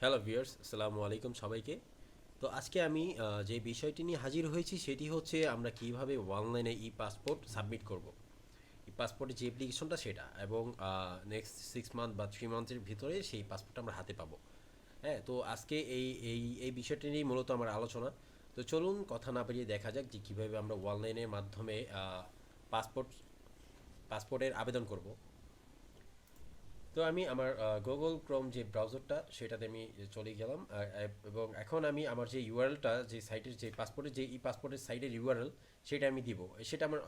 Hello viewers, আসসালামু আলাইকুম সবাইকে। তো আজকে আমি যে বিষয়টি নিয়ে হাজির হয়েছি সেটি হচ্ছে আমরা কিভাবে অনলাইনে ই পাসপোর্ট সাবমিট করব। ই পাসপোর্টের যে অ্যাপ্লিকেশনটা সেটা এবং নেক্সট 6 মান্থ বা 3 মান্থের ভিতরে সেই পাসপোর্টটা আমরা হাতে পাবো। হ্যাঁ, তো আজকে এই বিষয়টি নিয়েই মূলত আমার আলোচনা। তো চলুন কথা না বাড়িয়ে দেখা যাক যে কীভাবে আমরা অনলাইনের মাধ্যমে পাসপোর্ট পাসপোর্টের আবেদন করব। তো আমি আমার গুগল ক্রোম যে ব্রাউজারটা সেটাতে আমি চলে গেলাম এবং এখন আমি আমার যে ইউআরএলটা যে সাইটের যে পাসপোর্টের যে ই পাসপোর্টের সাইটের ইউআরএল সেটা আমি দিব। সেটা আমার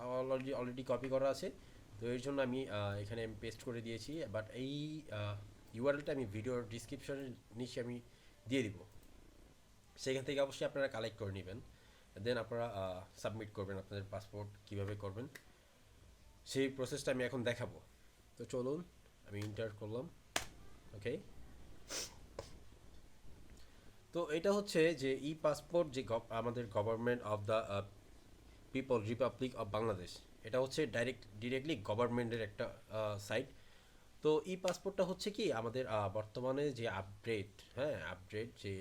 অলরেডি কপি করা আছে। তো এর জন্য আমি এখানে আমি পেস্ট করে দিয়েছি, বাট এই ইউআরএলটা আমি ভিডিওর ডিসক্রিপশনের নিচে আমি দিয়ে দিব। সেখান থেকে অবশ্যই আপনারা কালেক্ট করে নেবেন, দেন আপনারা সাবমিট করবেন আপনাদের পাসপোর্ট কীভাবে করবেন সেই প্রসেসটা আমি এখন দেখাবো। তো চলুন, আমি ইন্টার করলাম। ওকে, তো এটা হচ্ছে যে ই পাসপোর্ট যে আমাদের government of the people Republic of Bangladesh, এটা হচ্ছে ডিরেক্টলি গভর্নমেন্টের একটা সাইট। তো ই পাসপোর্টটা হচ্ছে কি আমাদের বর্তমানে যে আপগ্রেড, হ্যাঁ আপগ্রেড যে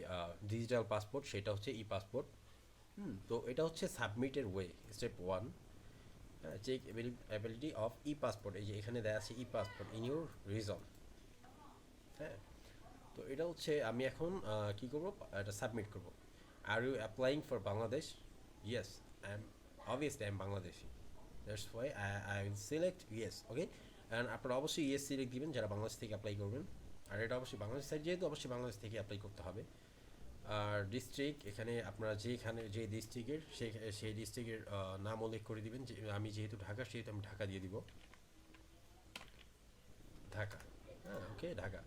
ডিজিটাল পাসপোর্ট সেটা হচ্ছে ই পাসপোর্ট। তো এটা হচ্ছে সাবমিটের ওয়ে, স্টেপ ওয়ান। হ্যাঁ, check ability of e passport, এই যে এখানে দেওয়া আছে e passport in your reason. হ্যাঁ, তো এটা হচ্ছে আমি এখন কি করব, এটা সাবমিট করব। Are you applying for Bangladesh? Yes, I am, obviously I am Bangladeshi, that's why I will select yes. Okay, and আপনারা অবশ্যই ইয়েস সিলেক্ট দিবেন যারা বাংলাদেশ থেকে অ্যাপ্লাই করবেন। আর এটা অবশ্যই বাংলাদেশ সাইড, যেহেতু অবশ্যই বাংলাদেশ থেকে অ্যাপ্লাই করতে হবে। আর ডিস্ট্রিক্ট, এখানে আপনারা যেখানে যে ডিস্ট্রিক্টের সেই ডিস্ট্রিক্টের নাম উল্লেখ করে দিবেন। যে আমি যেহেতু ঢাকা, সেহেতু আমি ঢাকা দিয়ে দিব, ঢাকা। হ্যাঁ, ওকে, ঢাকা।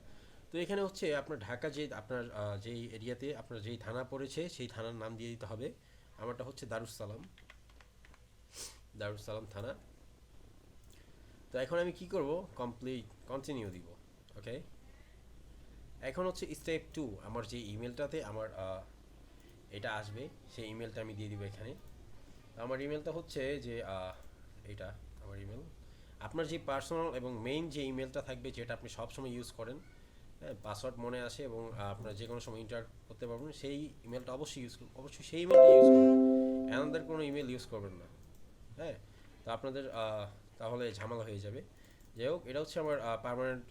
তো এখানে হচ্ছে আপনার ঢাকা যে আপনার যেই এরিয়াতে আপনার যেই থানা পড়েছে সেই থানার নাম দিয়ে দিতে হবে। আমারটা হচ্ছে দারুসালাম, দারুসালাম থানা। তো এখন আমি কি করব, কন্টিনিউ দিব। ওকে, এখন হচ্ছে স্টেপ টু, আমার যে ইমেলটাতে আমার এটা আসবে সেই ইমেলটা আমি দিয়ে দিব এখানে। আমার ইমেলটা হচ্ছে যে এটা আমার ইমেল। আপনার যে পার্সোনাল এবং মেইন যে ইমেলটা থাকবে, যেটা আপনি সবসময় ইউজ করেন, হ্যাঁ, পাসওয়ার্ড মনে আসে এবং আপনারা যে কোনো সময় ইন্টার করতে পারবেন, সেই ইমেলটা অবশ্যই ইউজ করুন, অবশ্যই সেই ইমেলটা ইউজ করুন, অ্যানাদার কোনো ইমেল ইউজ করবেন না। হ্যাঁ, তো আপনাদের তাহলে ঝামেলা হয়ে যাবে। যাই হোক, এটা হচ্ছে আমার permanent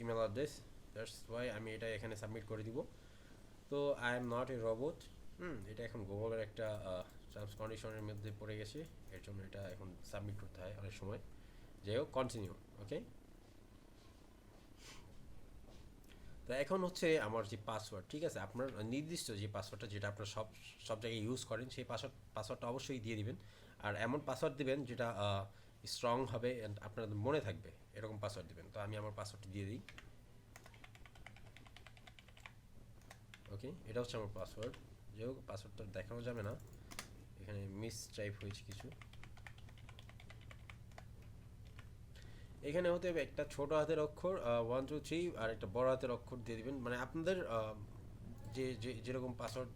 email address, that's why আমি এটা এখানে সাবমিট করে দিব। তো I am not a robot. এটা এখন গুগলের একটা টার্মস কন্ডিশনের মধ্যে পড়ে গেছে, এর জন্য এটা এখন সাবমিট করতে হয় অনেক সময়। যাই হোক, কন্টিনিউ। ওকে, তো এখন হচ্ছে আমার যে পাসওয়ার্ড, ঠিক আছে, আপনার নির্দিষ্ট যে পাসওয়ার্ডটা যেটা আপনার সব সব জায়গায় ইউজ করেন সেই পাসওয়ার্ডটা অবশ্যই দিয়ে দিবেন। আর এমন পাসওয়ার্ড দিবেন যেটা স্ট্রং হবে অ্যান্ড আপনার মনে থাকবে, এরকম পাসওয়ার্ড দিবেন। তো আমি আমার পাসওয়ার্ডটি দিয়ে দিই। ওকে, এটা হচ্ছে আমার পাসওয়ার্ড। যাই হোক, পাসওয়ার্ডটা দেখানো যাবে না, এখানে মিস টাইপ হয়েছে কিছু। এখানে হতে হবে একটা ছোট হাতের অক্ষর 1 2 3, আর একটা বড় হাতের অক্ষর দিয়ে দিবেন, মানে আপনাদের যেরকম পাসওয়ার্ড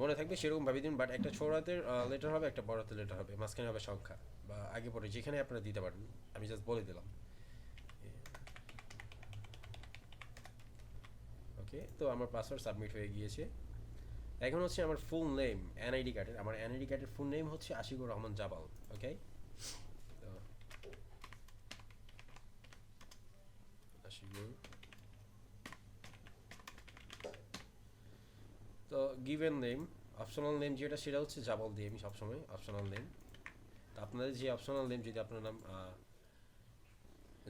মনে থাকবে সেরকম ভাবে দিন। বাট একটা ছোট হাতের লেটার হবে, একটা বড় হাতের লেটার হবে, মাঝখানে হবে সংখ্যা বা আগে পরে যেখানে আপনারা দিতে পারেন। আমি জাস্ট বলে দিলাম। ওকে, তো আমার পাসওয়ার্ড সাবমিট হয়ে গিয়েছে। এখন হচ্ছে আমার ফুল নেম, এনআইডি কার্ডের, আমার এনআইডি কার্ডের ফুল নেম হচ্ছে আশিকুর রহমান জাবাল। ওকে, তো আশিকুর, তো গিভেন নেম, অপশনাল নেম যেটা সেটা হচ্ছে জাবাল দিয়ে আমি সবসময় অপশনাল নেম। তো আপনাদের যে অপশনাল নেম, যদি আপনার নাম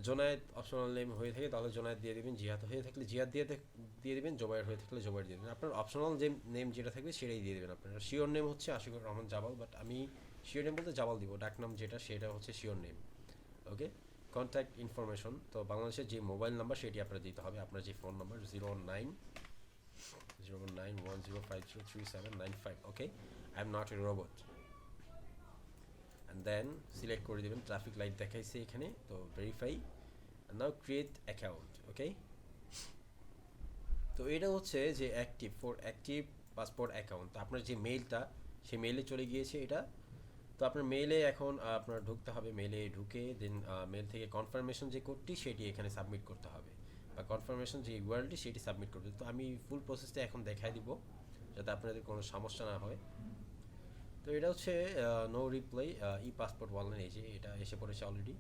জোনায়েদ অপশনাল নেম হয়ে থাকে তাহলে জোনায়েদ দিয়ে দেবেন, জিহাদ হয়ে থাকলে জিহাদ দিয়ে দেবেন, জোবায়ের হয়ে থাকলে জোবায়ের দিয়ে দেবেন। আপনার অপশনাল যে নেম যেটা থাকবে সেটাই দিয়ে দেবেন। আপনার শিওর নেম হচ্ছে আশিকুর রহমান জাবাল, বাট আমি শিওর নেম বলতে জাবাল দিব, ডাক নাম যেটা সেটা হচ্ছে শিওর নেম। ওকে, কন্ট্যাক্ট ইনফরমেশন, তো বাংলাদেশের যে মোবাইল নাম্বার সেটি আপনার দিতে হবে, আপনার যে phone number 01910503795। Okay, I am not a robot, and then select করে দেবেন। ট্রাফিক লাইট দেখাইছে এখানে, তো verify, now create account. Okay, তো এটা হচ্ছে যে অ্যাক্টিভ পাসপোর্ট অ্যাকাউন্ট। তো আপনার যে মেইলটা, সেই মেইলে চলে গিয়েছে এটা। তো আপনার মেইলে এখন আপনার ঢুকতে হবে, মেইলে ঢুকে দেন মেইল থেকে কনফার্মেশন যে কোডটি সেটি এখানে সাবমিট করতে হবে। বা কনফার্মেশন যে ইউআরএলটি সেটি সাবমিট করবে। তো আমি ফুল প্রসেসটা এখন দেখাই দিব যাতে আপনাদের কোনো সমস্যা না হয়। তো এটা হচ্ছে no reply e passport online, এই যে এটা এসে পড়েছে অলরেডি।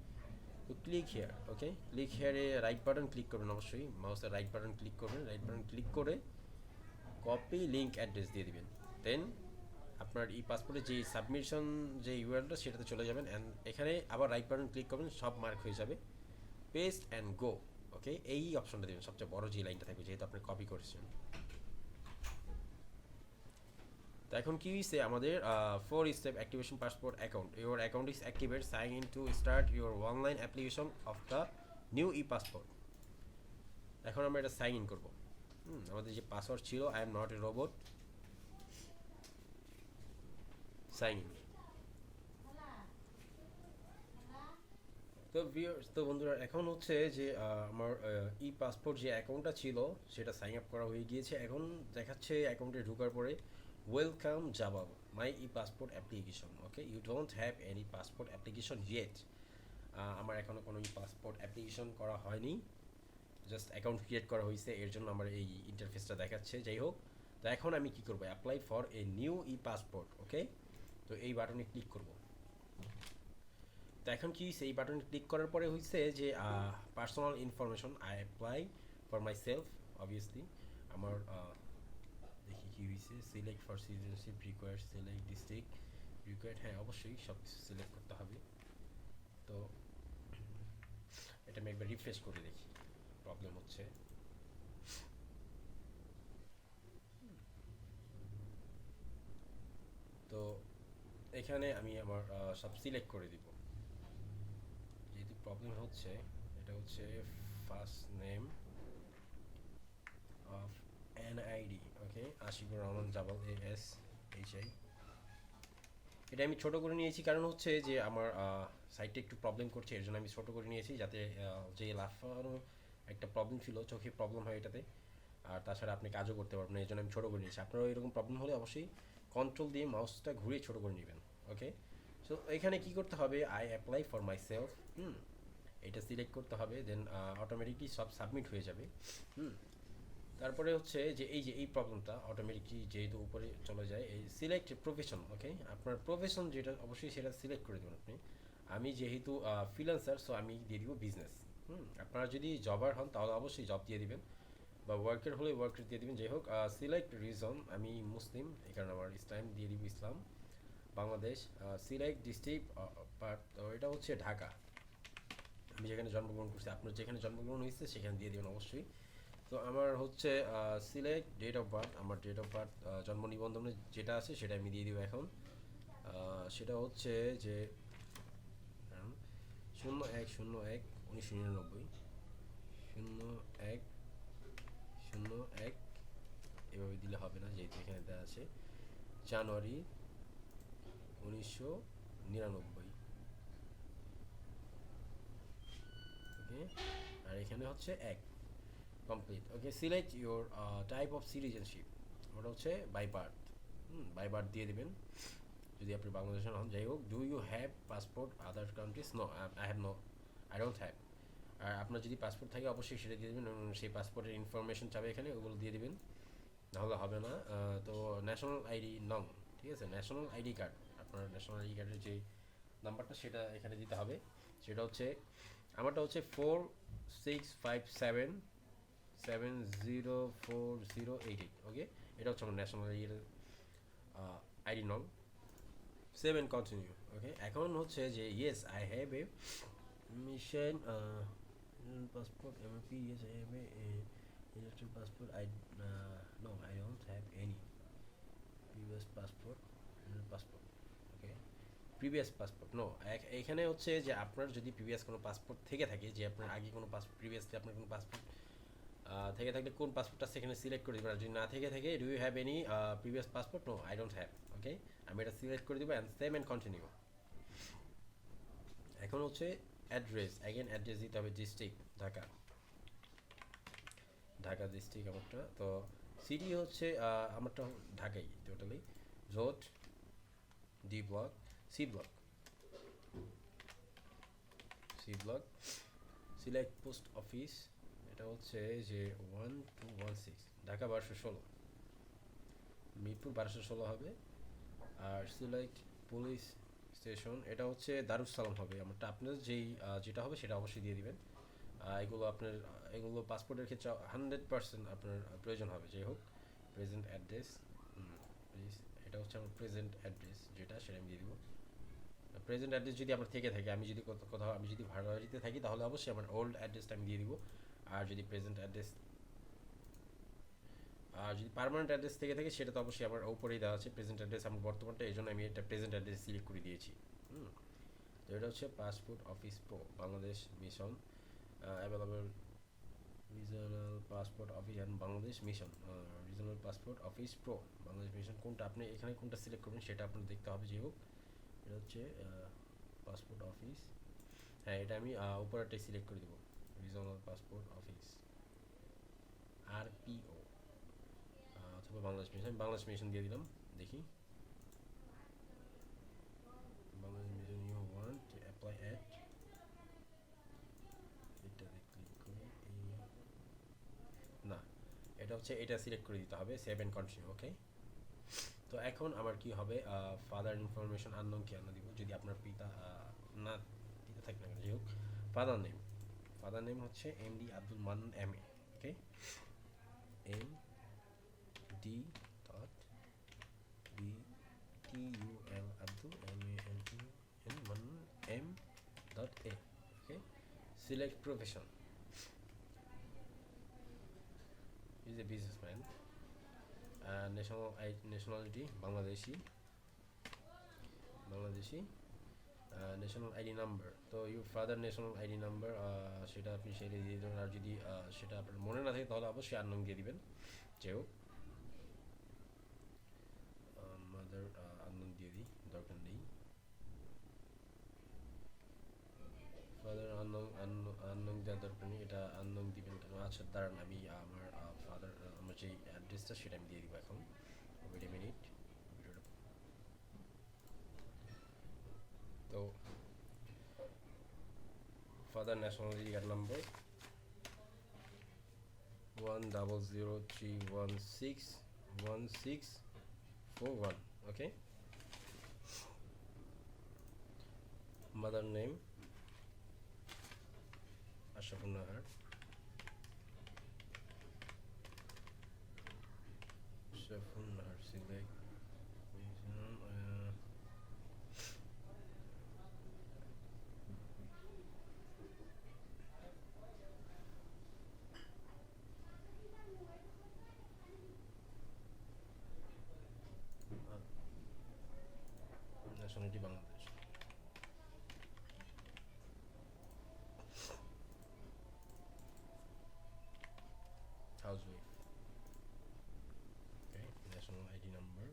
তো ক্লিক হেয়ার, ওকে, ক্লিক হেয়ারে রাইট বাটন ক্লিক করবেন, অবশ্যই মাউসের রাইট বাটন ক্লিক করবেন, রাইট বাটন ক্লিক করে কপি লিঙ্ক অ্যাড্রেস দিয়ে দিবেন। দেন আপনার ই পাসপোর্টে যে সাবমিশন যে ইউআরএলটা সেটাতে চলে যাবেন, অ্যান্ড এখানে আবার রাইট বাটন ক্লিক করবেন, সব মার্ক হয়ে যাবে, পেস্ট অ্যান্ড গো। ওকে, এই অপশনটা দেবেন, সবচেয়ে বড় যে লাইনটা থাকবে যেহেতু আপনি কপি করেছেন। তো এখন কি হয়েছে আমাদের 4 step activation passport account, your account is activate, sign in to start your online application of the new e passport. এখন আমরা এটা সাইন ইন করবো। আমাদের যে পাসওয়ার্ড ছিল I am not a robot, sign in. তো বন্ধুরা এখন হচ্ছে যে আমার ই পাসপোর্ট যে অ্যাকাউন্টটা ছিল সেটা সাইন আপ করা হয়ে গিয়েছে। এখন দেখাচ্ছে অ্যাকাউন্টে ঢোকার পরে ওয়েলকাম জাবাব my e passport application. Okay, you don't have any passport application yet. আমার এখনও কোনো ই পাসপোর্ট অ্যাপ্লিকেশন করা হয়নি, জাস্ট অ্যাকাউন্ট ক্রিয়েট করা হয়েছে, এর জন্য আমার এই ইন্টারফেসটা দেখাচ্ছে। যাই হোক, তো এখন আমি কি করবো, apply for a new e passport. Okay, তো এই বাটনে ক্লিক করব। তো এখন কি সেই বাটনে ক্লিক করার পরে হয়েছে যে personal information I apply for my self, obviously আমার দেখি কি হয়েছে, select for citizenship required, select district required, হ্যাঁ অবশ্যই সব কিছু সিলেক্ট করতে হবে। তো এটা আমি একবার রিফ্রেশ করে দেখি, প্রবলেম হচ্ছে। তো এখানে আমি আমার সব সিলেক্ট করে দিব, যেহেতু প্রবলেম হচ্ছে। এটা হচ্ছে first name of NID, okay, Ashikur Rahman Jabal ASHI। এটা আমি ছোট করে নিয়েছি কারণ হচ্ছে যে আমার সাইটে একটু প্রবলেম করছে, এর জন্য আমি ছোট করে নিয়েছি যাতে যে লাফানো একটা প্রবলেম ছিল, চোখে প্রবলেম হয় এটাতে, আর তাছাড়া আপনি কাজও করতে পারবেন না, এই জন্য আমি ছোটো করে নিয়েছি। আপনারও এরকম প্রবলেম হলে অবশ্যই কন্ট্রোল দিয়ে মাউসটা ঘুরিয়ে ছোটো করে নেবেন। ওকে, সো এখানে কি করতে হবে, I apply for my self, এটা সিলেক্ট করতে হবে, দেন অটোমেটিকলি সব সাবমিট হয়ে যাবে। তারপরে হচ্ছে যে এই প্রবলেমটা অটোমেটিকলি যেহেতু উপরে চলে যায়, এই সিলেক্ট প্রফেশন। ওকে, আপনার প্রফেশন যেটা অবশ্যই সেটা সিলেক্ট করে দেবেন আপনি। আমি যেহেতু ফ্রিল্যান্সার, সো আমি দিয়ে দিব বিজনেস। আপনারা যদি জবার হন তাহলে অবশ্যই জব দিয়ে দিবেন, বা ওয়ার্কের হলে ওয়ার্কের দিয়ে দিবেন। যাই হোক, সিলেক্ট রিজন, আমি মুসলিম, এই কারণে আমার ইসলাম দিয়ে দিব, ইসলাম বাংলাদেশ। সিলেক্ট ডিস্ট্রিক্ট পার্ট, এটা হচ্ছে ঢাকা, আমি যেখানে জন্মগ্রহণ করছি। আপনার যেখানে জন্মগ্রহণ হয়েছে সেখানে দিয়ে দেবেন অবশ্যই। তো আমার হচ্ছে সিলেক্ট ডেট অফ বার্থ, আমার ডেট অফ বার্থ জন্ম নিবন্ধনে যেটা আছে সেটা আমি দিয়ে দিব এখন। সেটা হচ্ছে যে 01/01/1999, 01/01, এভাবে দিলে হবে না যেহেতু এখানে দেওয়া আছে জানুয়ারি 1999। ওকে, আর এখানে হচ্ছে 1 complete. Okay, select your type of citizenship, ওটা হচ্ছে বাই বার্থ, বাই বার্থ দিয়ে দেবেন যদি আপনি বাংলাদেশের হন। যাই হোক, do you have passport other countries, no I have no, I don't have. আর আপনার যদি পাসপোর্ট থাকে অবশ্যই সেটা দিয়ে দেবেন, সেই পাসপোর্টের ইনফরমেশন চাবে এখানে, ওগুলো দিয়ে দেবেন, নাহলে হবে না। তো ন্যাশনাল আইডি নং, ঠিক আছে, ন্যাশনাল আইডি কার্ড, আপনার ন্যাশনাল আইডি কার্ডের যে নাম্বারটা সেটা এখানে দিতে হবে। সেটা হচ্ছে আমারটা হচ্ছে 4657704088। ওকে, এটা হচ্ছে আমার ন্যাশনাল আইডি নং। Save and continue. ওকে, এখন হচ্ছে যে yes I have a mission passport MP, yes I have a electric passport, I no I don't have any previous passport, okay, previous passport no. এখানে হচ্ছে যে আপনার যদি previous কোনো পাসপোর্ট থেকে থাকে, যে আপনার আগে কোনো প্রিভিয়াসলি আপনার কোনো পাসপোর্ট থেকে থাকলে কোন পাসপোর্টটা সেখানে সিলেক্ট করে দেবেন, আর যদি না থেকে থাকে do you have any previous passport, no I don't have. Okay, আমি এটা সিলেক্ট করে দেবো অ্যান্ড সেভ অ্যান্ড কন্টিনিউ। এখন হচ্ছে অ্যাড্রেস, অ্যাগেন অ্যাড্রেস দিতে হবে, ডিস্ট্রিক্ট ঢাকা, ঢাকা ডিস্ট্রিক্ট আমারটা। তো সিটি হচ্ছে আমারটা ঢাকাই totally, road D block, C block, select post office, এটা হচ্ছে যে 1216 ঢাকা 1216, মিরপুর 1216 হবে। আর সিলেক্ট পুলিশ স্টেশন, এটা হচ্ছে দারুস সালাম হবে। আমারটা আপনার যেটা হবে সেটা অবশ্যই দিয়ে দিবেন। এগুলো পাসপোর্টের ক্ষেত্রে 100% আপনার প্রয়োজন হবে। যাই হোক, প্রেজেন্ট অ্যাড্রেস, প্লিজ, এটা হচ্ছে আমার প্রেজেন্ট অ্যাড্রেস, যেটা সেটা আমি দিয়ে দিব। প্রেজেন্ট অ্যাড্রেস যদি আমার থেকে থাকে, আমি যদি ভাড়া বাড়িতে থাকি, তাহলে অবশ্যই আমার ওল্ড অ্যাড্রেসটা আমি দিয়ে দিব। আর যদি প্রেজেন্ট অ্যাড্রেস, আর যদি পার্মানেন্ট অ্যাড্রেস থেকে থাকে, সেটা তো অবশ্যই আমার উপরেই দেওয়া আছে প্রেজেন্ট অ্যাড্রেস আমার বর্তমানটা, এই জন্য আমি এটা প্রেজেন্ট অ্যাড্রেস সিলেক্ট করে দিয়েছি। তো এটা হচ্ছে passport office pro Bangladesh mission, available regional passport office and Bangladesh mission. Regional passport office pro Bangladesh mission, কোনটা আপনি এখানে কোনটা সিলেক্ট করবেন সেটা আপনার দেখতে হবে। যাই হোক, এটা হচ্ছে পাসপোর্ট অফিস, হ্যাঁ এটা আমি উপরেরটাই সিলেক্ট করে দেবো, রিজনাল পাসপোর্ট অফিস আরপিও অথবা বাংলাদেশ মিশন। বাংলাদেশ মিশন দিয়ে দিলাম, দেখি Bangladesh mission you want to apply at, এটাতে ক্লিক করে না, এটা হচ্ছে এটা সিলেক্ট করে দিতে হবে, সেভ অ্যান্ড কন্টিনিউ। ওকে, তো এখন আমার কি হবে, ফাদার ইনফরমেশন আননোন কি আনা দিব, যদি আপনার পিতা না পিতা থাকে না, যাই হোক, ফাদার নেম হচ্ছে MD Abdul Mannan M A. Okay, M D dot B T U L Abdul M A L T N Mannan M dot A. Okay, select profession, is a businessman. Nationality Bangladeshi, national ID number, তো your father national ID number, সেটা আপনি সেটা দিয়ে দেবেন। আর যদি সেটা আপনার মনে না থাকে, তাহলে অবশ্যই আননোন দিয়ে দিবেন। যাই হোক, মাদার আননোন দিয়ে দিই, দরকার নেই। ফাদার আননোন দেওয়ার দরকার নেই, এটা আননোন দিবেন কেন? আচ্ছা দাঁড়ান, আমি আমার ফাদার আমার যে অ্যাড্রেসটা সেটা আমি দিয়ে দিব এখন। ওয়েট এ মিনিট, তো father national ID card number 10031616141। Okay, mother name Ashrafun Nahar, select. Nationality Bangladesh, housewife. Okay, national ID number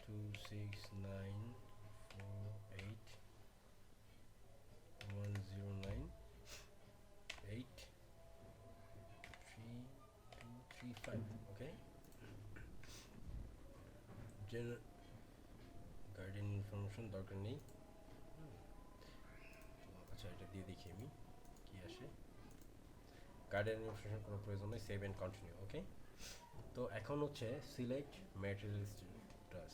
2694810983235। Okay, guardian information দরকার নেই। আচ্ছা, এটা দিয়ে দেখি আমি কি আসে। গার্ডিয়ান ইনফরমেশন কোনো প্রয়োজন নেই, সেভ অ্যান্ড কন্টিনিউ। ওকে, তো এখন হচ্ছে select marital status,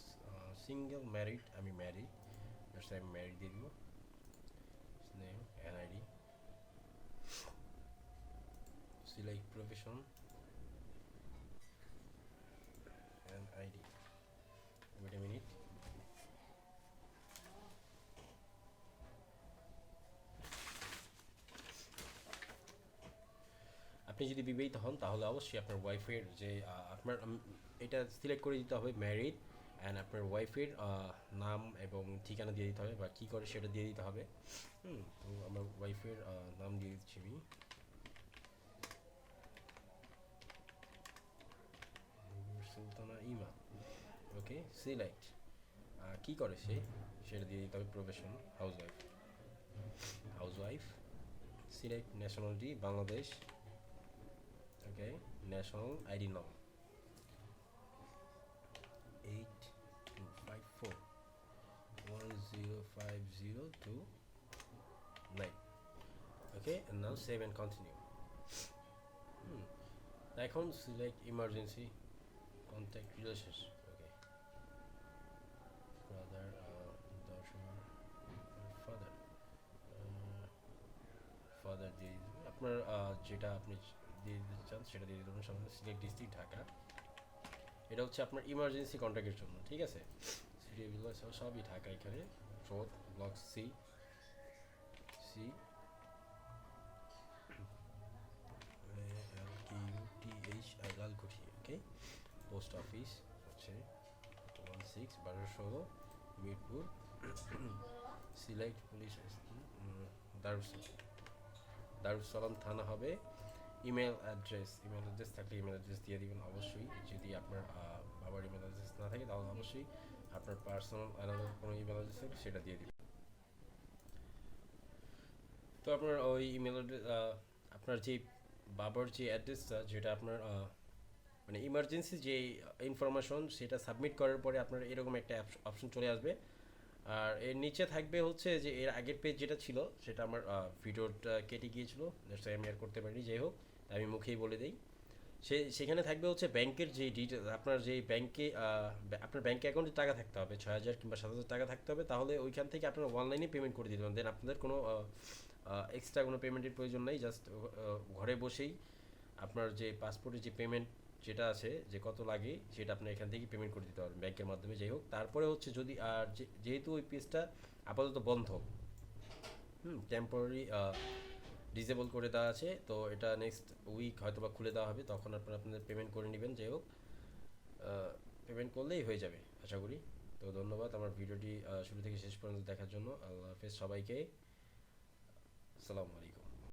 single married, আমি ম্যারিড, আমি ম্যারিড দিয়ে দিব। Name NID, select profession NID, wait a minute. আপনি যদি বিবাহিত হন, তাহলে অবশ্যই আপনার ওয়াইফের যে আপনার এটা সিলেক্ট করে দিতে হবে ম্যারিড, অ্যান্ড আপনার ওয়াইফের নাম এবং ঠিকানা দিয়ে দিতে হবে, বা কী করে সেটা দিয়ে দিতে হবে। তো আমার ওয়াইফের নাম দিয়ে দিচ্ছি আমি, সুলতানা ইমা। ওকে, সিলেক্ট কী করে সেটা দিয়ে দিতে হবে, profession housewife. Select nationality Bangladesh. Okay, national ID number 8254105029। Okay, and now save and continue. এখন সিলেক্ট ইমার্জেন্সি কন্ট্যাক্ট রিলেশনশিপ, ওকে, ফাদার, দর্শন, ফাদার, ফাদার দিয়ে দিতে হবে। আপনার যেটা আপনি দিয়ে দিতে চান সেটা দিয়ে দিতে হবে। সামনে সিলেক্ট ডিস্ট্রিক্ট ঢাকা, এটা হচ্ছে আপনার ইমার্জেন্সি কন্ট্যাক্টের জন্য, ঠিক আছে। সিটি সবই ঢাকা, এখানে road block C C LQTH Lalkuthi, okay. Post office হচ্ছে 16 1216 মিরপুর। সিলেক্ট পুলিশ দারুসালাম থানা হবে। ইমেল অ্যাড্রেস থাকলে ইমেল অ্যাড্রেস দিয়ে দিবেন অবশ্যই। যদি আপনার বাবার ইমেল অ্যাড্রেস না থাকে তাহলে অবশ্যই আপনার পার্সোনাল আলাদা কোনো ইমেল অ্যাড্রেস থাকে সেটা দিয়ে দিবেন। তো আপনার ওই ইমেল অ্যাড্রেস, আপনার যে বাবার যে অ্যাড্রেসটা, যেটা আপনার মানে ইমার্জেন্সি যে ইনফরমেশন সেটা সাবমিট করার পরে আপনার এরকম একটা অপশন চলে আসবে। আর এর নিচে থাকবে হচ্ছে যে এর আগের পেজ যেটা ছিল সেটা আমার ভিডিওটা কেটে গিয়েছিল, আমি আর করতে পারিনি, যাই হোক আমি মুখেই বলে দিই। সেখানে থাকবে হচ্ছে ব্যাংকের যে ডিটেলস, আপনার যে ব্যাংকে আপনার ব্যাংক অ্যাকাউন্টে টাকা থাকতে হবে, 6,000 কিংবা 7,000 টাকা থাকতে হবে, তাহলে ওইখান থেকে আপনার অনলাইনে পেমেন্ট করে দিতে পারেন। দেন আপনাদের কোনো এক্সট্রা কোনো পেমেন্টের প্রয়োজন নেই। জাস্ট ঘরে বসেই আপনার যে পাসপোর্টের যে পেমেন্ট যেটা আছে, যে কত লাগে সেটা আপনি এখান থেকে পেমেন্ট করে দিতে পারবেন ব্যাংকের মাধ্যমে, যাই হোক। তারপরে হচ্ছে যদি আর যেহেতু ওই পেজটা আপাতত বন্ধ, টেম্পোরারি ডিসেবল করে দেওয়া আছে, তো এটা নেক্সট উইক হয়তো বা খুলে দেওয়া হবে, তখন আপনারা আপনাদের পেমেন্ট করে নেবেন, যাই হোক। পেমেন্ট করলেই হয়ে যাবে আশা করি। তো ধন্যবাদ আমার ভিডিওটি শুরু থেকে শেষ পর্যন্ত দেখার জন্য। আল্লাহ হাফেজ সবাইকে, আসসালামু আলাইকুম।